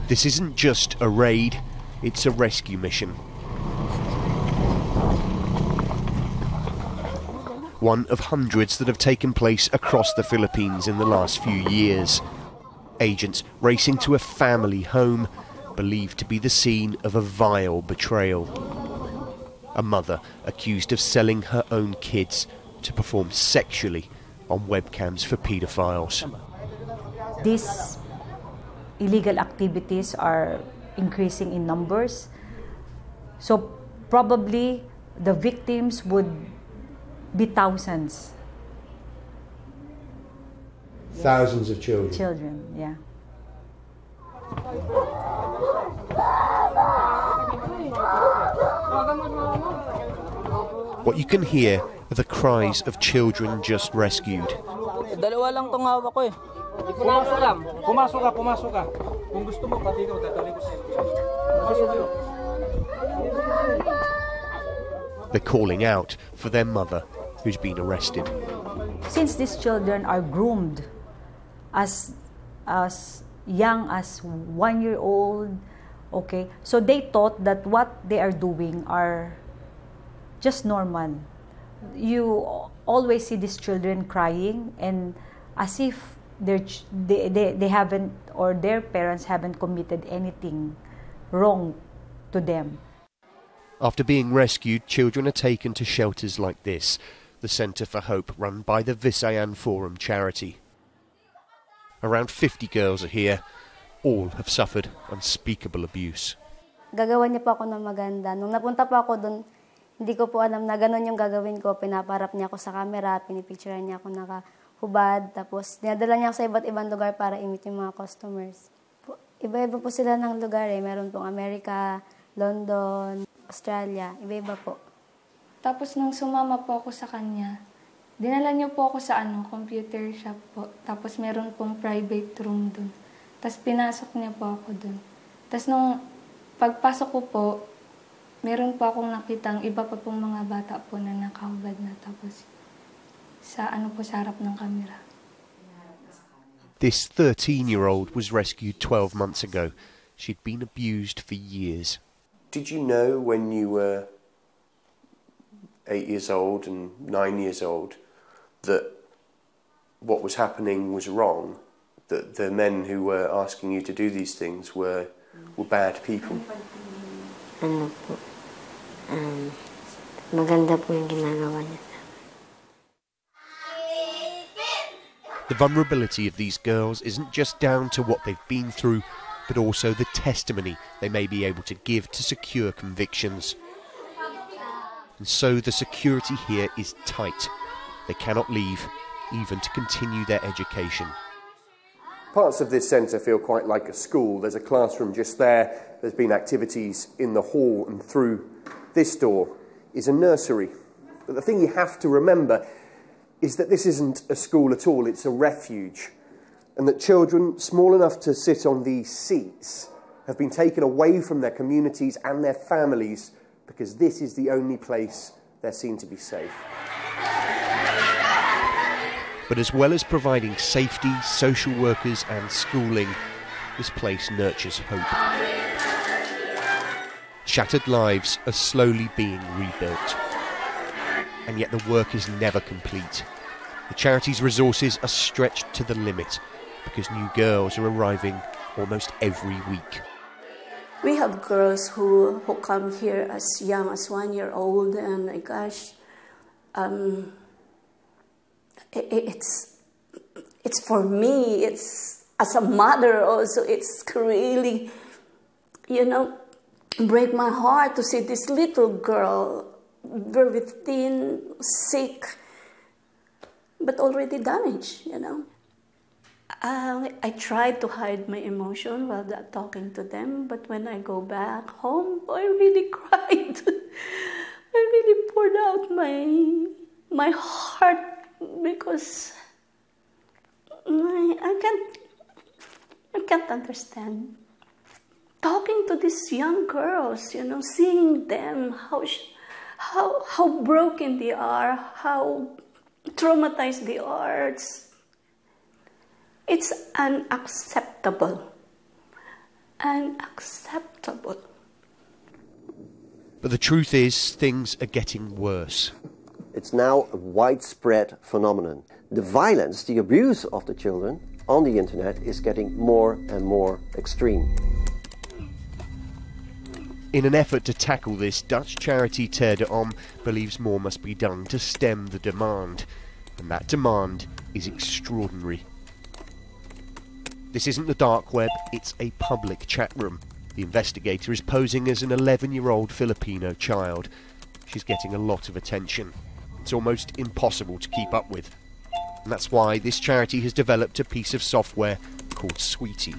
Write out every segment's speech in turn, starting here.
This isn't just a raid, it's a rescue mission. One of hundreds that have taken place across the Philippines in the last few years. Agents racing to a family home believed to be the scene of a vile betrayal. A mother accused of selling her own kids to perform sexually on webcams for paedophiles. These illegal activities are increasing in numbers, so probably the victims would be thousands. Thousands of children? Children, yeah. What you can hear are the cries of children just rescued. Dalawa lang tong hawak ko eh. Pumasok lang. Pumasok ka, pumasok ka. Kung gusto mo, pati ikaw, dadalhin ko sa'yo. They're calling out for their mother, who's been arrested. Since these children are groomed as young as 1 year old, okay, so they thought that what they are doing are just normal. You always see these children crying and as if they haven't, or their parents haven't committed anything wrong to them. After being rescued, children are taken to shelters like this, the Centre for Hope run by the Visayan Forum charity. Around 50 girls are here. All have suffered unspeakable abuse. Gagawa niya po ako ng maganda. Nung napunta po ako doon, hindi ko po alam na gano'n yung gagawin ko. Pinaparap niya ako sa camera, pinipicturean niya ako nakahubad. Tapos dinadala niya ako sa iba't ibang lugar para i-meet yung mga customers. Iba-iba po sila ng lugar eh. Meron pong Amerika, London, Australia. Iba-iba po. Tapos nung sumama po ako sa kanya, dinala niyo po ako sa computer shop po. Tapos meron pong private room dun. Tapos pinasok niya po ako dun. Tapos nung pagpasok ko po, meron po akong nakitang iba pa pong mga bata po na nakahubad na. Tapos sa sa harap ng kamera. This 13-year-old was rescued 12 months ago. She'd been abused for years. Did you know when you were 8 years old and 9 years old that what was happening was wrong? That the men who were asking you to do these things were bad people? Ano po, maganda po yung ginagawa niya. The vulnerability of these girls isn't just down to what they've been through, but also the testimony they may be able to give to secure convictions. And so the security here is tight. They cannot leave, even to continue their education. Parts of this centre feel quite like a school. There's a classroom just there. There's been activities in the hall, and through this door is a nursery. But the thing you have to remember is that this isn't a school at all, it's a refuge. And that children small enough to sit on these seats have been taken away from their communities and their families because this is the only place they're seen to be safe. But as well as providing safety, social workers and schooling, this place nurtures hope. Shattered lives are slowly being rebuilt. And yet the work is never complete. The charity's resources are stretched to the limit because new girls are arriving almost every week. We have girls who come here as young as 1 year old, and my gosh, it's for me, it's as a mother also, it's really, break my heart to see this little girl, very thin, sick, but already damaged, I tried to hide my emotion while talking to them, but when I go back home, I really cried. I really poured out my heart because I can't understand. Talking to these young girls, seeing them, how broken they are, how traumatized they are. It's unacceptable. unacceptable. But the truth is, things are getting worse. It's now a widespread phenomenon. The violence, the abuse of the children on the internet is getting more and more extreme. In an effort to tackle this, Dutch charity Terre de Hommes believes more must be done to stem the demand. And that demand is extraordinary. This isn't the dark web, it's a public chat room. The investigator is posing as an 11-year-old Filipino child. She's getting a lot of attention. It's almost impossible to keep up with. And that's why this charity has developed a piece of software called Sweetie.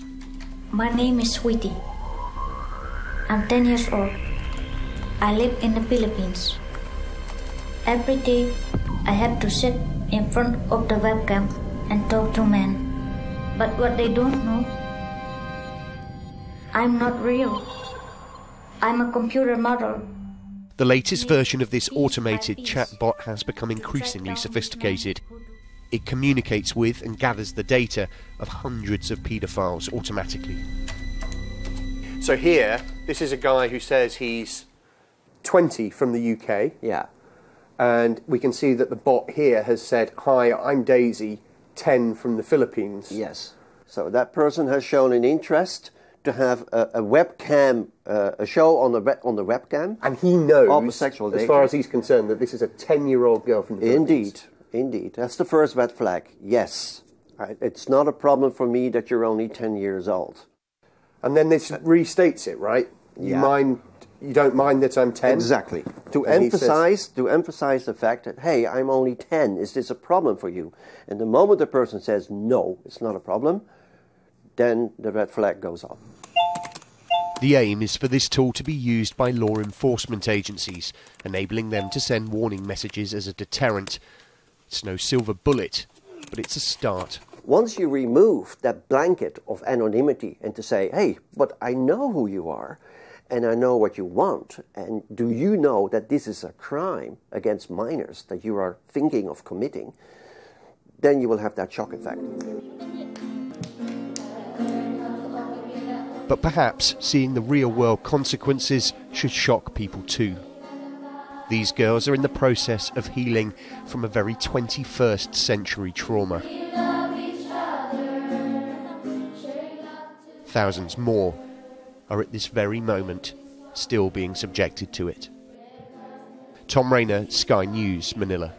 My name is Sweetie. I'm 10 years old. I live in the Philippines. Every day I have to sit in front of the webcam and talk to men. But what they don't know, I'm not real. I'm a computer model. The latest version of this automated chatbot has become increasingly sophisticated. It communicates with and gathers the data of hundreds of paedophiles automatically. So here, this is a guy who says he's 20 from the UK. Yeah. And we can see that the bot here has said, "Hi, I'm Daisy, 10 from the Philippines." Yes. So that person has shown an interest to have a webcam, a show on the webcam. And he knows, of sexual as data. far as he's concerned, that this is a 10-year-old girl from the Philippines. Indeed. That's the first red flag. Yes. It's not a problem for me that you're only 10 years old. And then this restates it, right? Yeah. You don't mind that I'm 10? Exactly. To emphasize the fact that, hey, I'm only 10. Is this a problem for you? And the moment the person says, no, it's not a problem, then the red flag goes off. The aim is for this tool to be used by law enforcement agencies, enabling them to send warning messages as a deterrent. It's no silver bullet, but it's a start. Once you remove that blanket of anonymity and to say, hey, but I know who you are, and I know what you want, and do you know that this is a crime against minors that you are thinking of committing, then you will have that shock effect. But perhaps seeing the real-world consequences should shock people too. These girls are in the process of healing from a very 21st century trauma. Thousands more are at this very moment still being subjected to it. Tom Rayner, Sky News, Manila.